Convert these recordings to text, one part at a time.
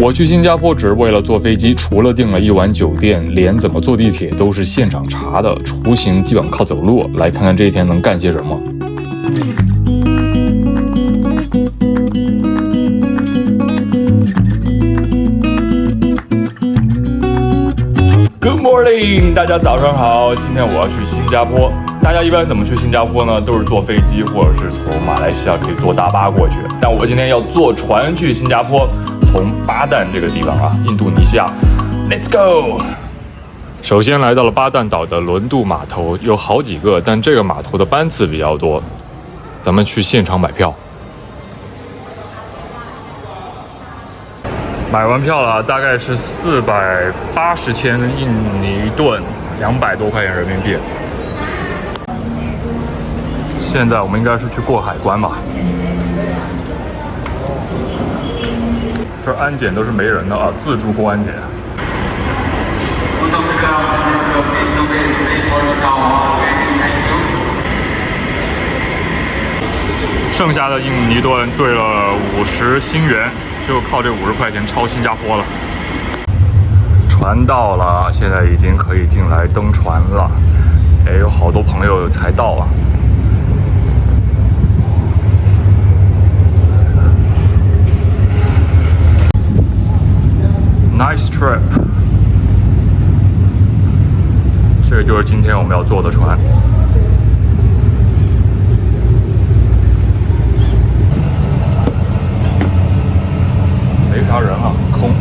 我去新加坡只是为了坐飞机，除了订了一晚酒店，连怎么坐地铁都是现场查的，出行基本靠走路。来看看这一天能干些什么。Good morning， 大家早上好。今天我要去新加坡。大家一般怎么去新加坡呢？都是坐飞机，或者是从马来西亚可以坐大巴过去。但我今天要坐船去新加坡。从巴旦这个地方啊，印度尼西亚 ，Let's go。首先来到了巴旦岛的轮渡码头，有好几个，但这个码头的班次比较多。咱们去现场买票。买完票了，大概是480千印尼盾，200多块钱人民币。现在我们应该是去过海关吧。这安检都是没人的啊，自助过安检。剩下的印尼盾兑了50新元，就靠这50块钱超新加坡了。船到了，现在已经可以进来登船了。哎，有好多朋友才到啊。Nice trip， 这个就是今天我们要坐的船。没啥人啊，空。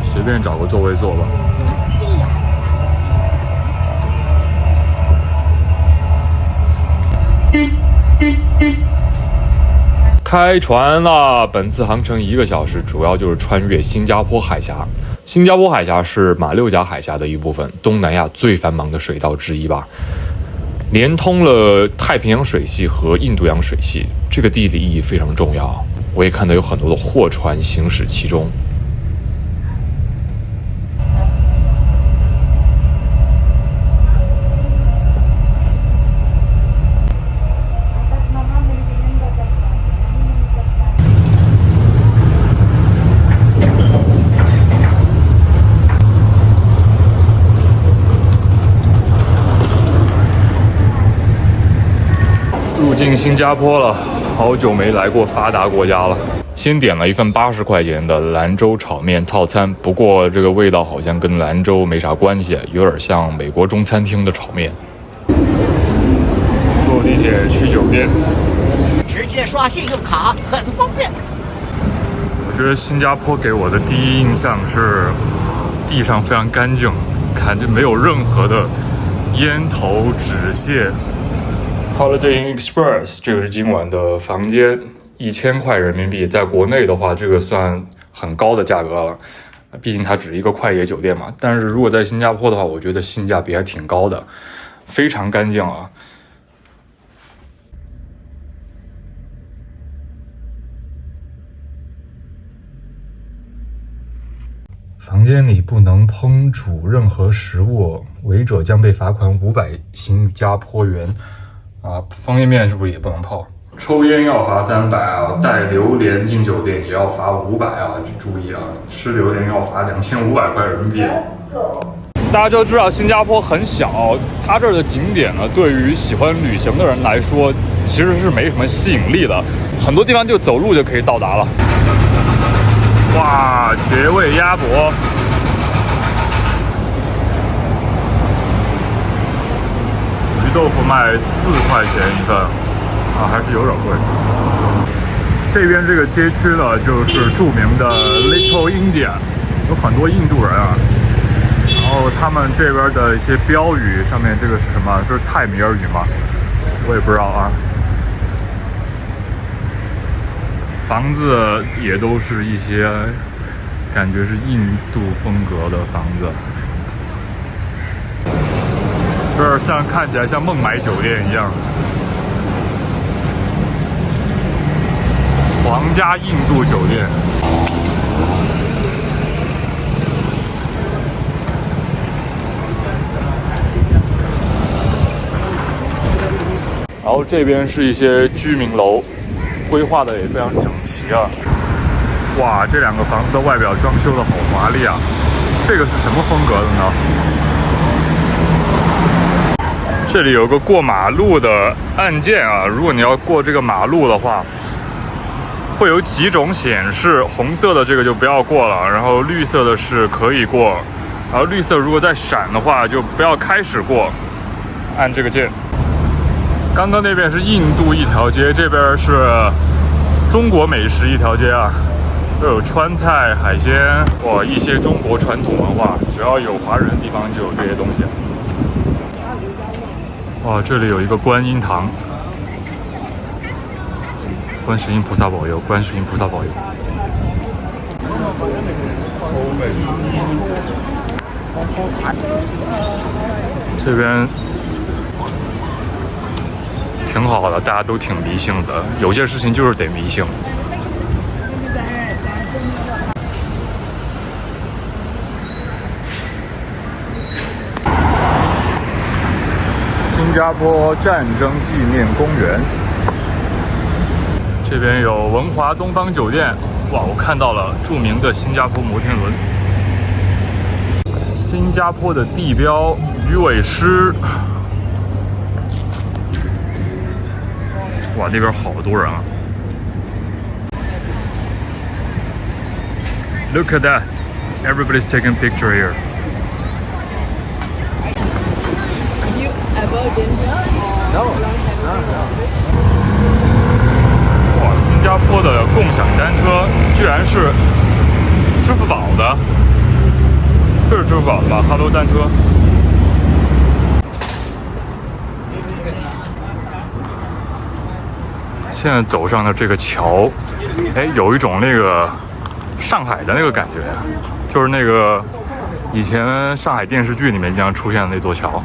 随便找个座位坐吧。开船了！本次航程1个小时，主要就是穿越新加坡海峡。新加坡海峡是马六甲海峡的一部分，东南亚最繁忙的水道之一吧，连通了太平洋水系和印度洋水系，这个地理意义非常重要。我也看到有很多的货船行驶其中。入境新加坡了，好久没来过发达国家了。先点了一份80块钱的兰州炒面套餐，不过这个味道好像跟兰州没啥关系，有点像美国中餐厅的炒面。坐地铁去酒店，直接刷信用卡很方便。我觉得新加坡给我的第一印象是地上非常干净，看就没有任何的烟头纸屑。Holiday Inn Express， 这个是今晚的房间，1000块人民币，在国内的话，这个算很高的价格了，毕竟它只是一个快捷酒店嘛。但是如果在新加坡的话，我觉得性价比还挺高的，非常干净啊。房间里不能烹煮任何食物，违者将被罚款500新加坡元。啊，方便面是不是也不能泡？抽烟要罚300啊，带榴莲进酒店也要罚500啊，注意啊，吃榴莲要罚2500块人民币。大家就知道新加坡很小，它这儿的景点呢，对于喜欢旅行的人来说，其实是没什么吸引力的，很多地方就走路就可以到达了。哇，绝味鸭脖！豆腐卖4块钱一份，啊，还是有点贵。这边这个街区呢，就是著名的 Little India， 有很多印度人啊。然后他们这边的一些标语上面，这个是什么？这是泰米尔语吗？我也不知道啊。房子也都是一些感觉是印度风格的房子。这像看起来像孟买酒店一样，皇家印度酒店。然后这边是一些居民楼，规划的也非常整齐啊。哇，这两个房子的外表装修的好华丽啊！这个是什么风格的呢？这里有个过马路的按键啊，如果你要过这个马路的话，会有几种显示，红色的这个就不要过了，然后绿色的是可以过，然后绿色如果在闪的话就不要开始过，按这个键。刚刚那边是印度一条街，这边是中国美食一条街啊。都有川菜、海鲜，哇，一些中国传统文化，只要有华人的地方就有这些东西。哇，这里有一个观音堂，观世音菩萨保佑，观世音菩萨保佑。这边挺好的，大家都挺迷信的，有些事情就是得迷信。新加坡战争纪念公园，这边有文华东方酒店。哇，我看到了著名的新加坡摩天轮。新加坡的地标鱼尾狮。哇，那边好多人啊 ！Look at that! Everybody's taking picture here.哇，新加坡的共享单车居然是支付宝的，这是支付宝的吧 ？Hello 单车。现在走上了这个桥，哎，有一种那个上海的那个感觉，就是那个以前上海电视剧里面经常出现的那座桥。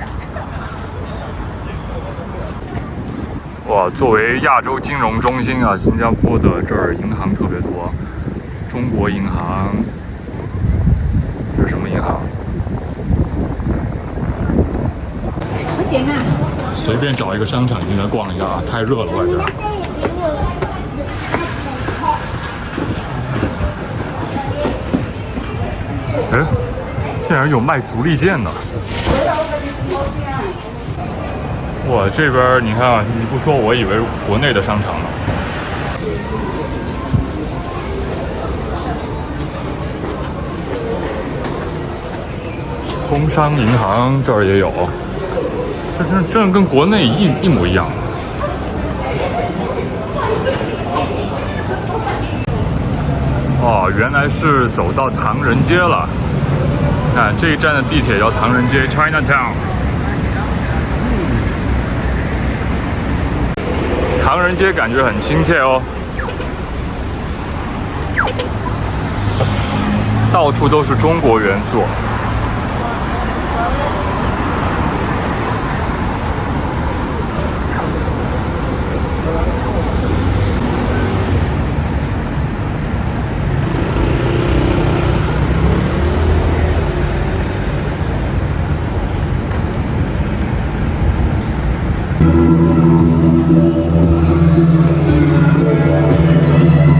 哇，作为亚洲金融中心啊，新加坡的这儿银行特别多，中国银行，这是什么银行？随便找一个商场进来逛一下啊，太热了外边。哎，竟然有卖足力健的！哇，这边你看啊，你不说我以为国内的商场呢。工商银行这儿也有，这跟国内一模一样。哦，原来是走到唐人街了。看这一站的地铁叫唐人街 （Chinatown）。唐人街感觉很亲切哦，到处都是中国元素。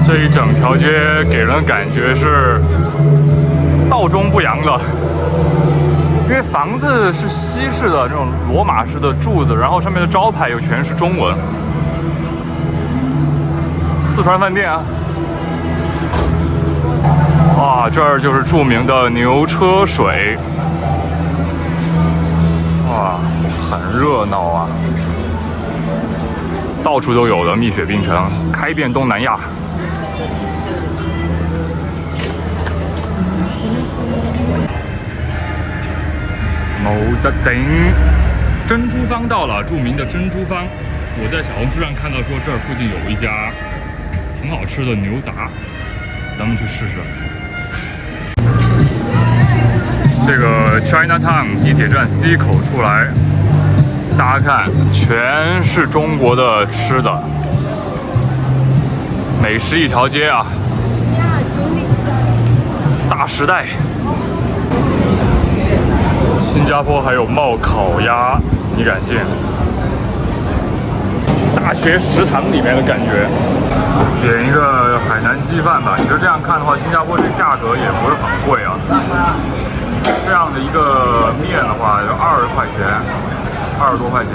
这一整条街给人感觉是道中不扬的，因为房子是西式的这种罗马式的柱子，然后上面的招牌又全是中文。四川饭店啊，哇，这儿就是著名的牛车水，哇，很热闹啊，到处都有的蜜雪冰城，开遍东南亚。冇得顶，珍珠坊到了，著名的珍珠坊。我在小红书上看到说这儿附近有一家很好吃的牛杂，咱们去试试。这个 Chinatown 地铁站 C 口出来，大家看，全是中国的吃的，美食一条街啊，大时代。新加坡还有冒烤鸭，你敢信？大学食堂里面的感觉。点一个海南鸡饭吧。其实这样看的话，新加坡这价格也不是很贵啊。这样的一个面的话，就20块钱，20多块钱。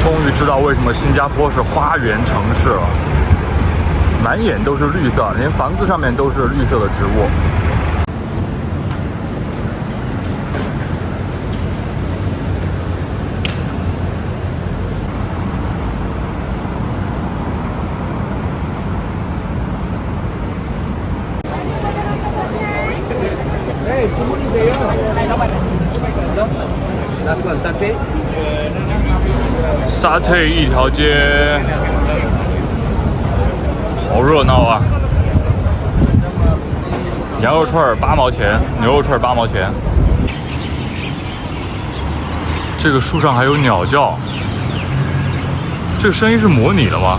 终于知道为什么新加坡是花园城市了，满眼都是绿色，连房子上面都是绿色的植物。沙特一条街，好热闹啊！羊肉串8毛钱，牛肉串8毛钱。这个树上还有鸟叫，这个声音是模拟的吗？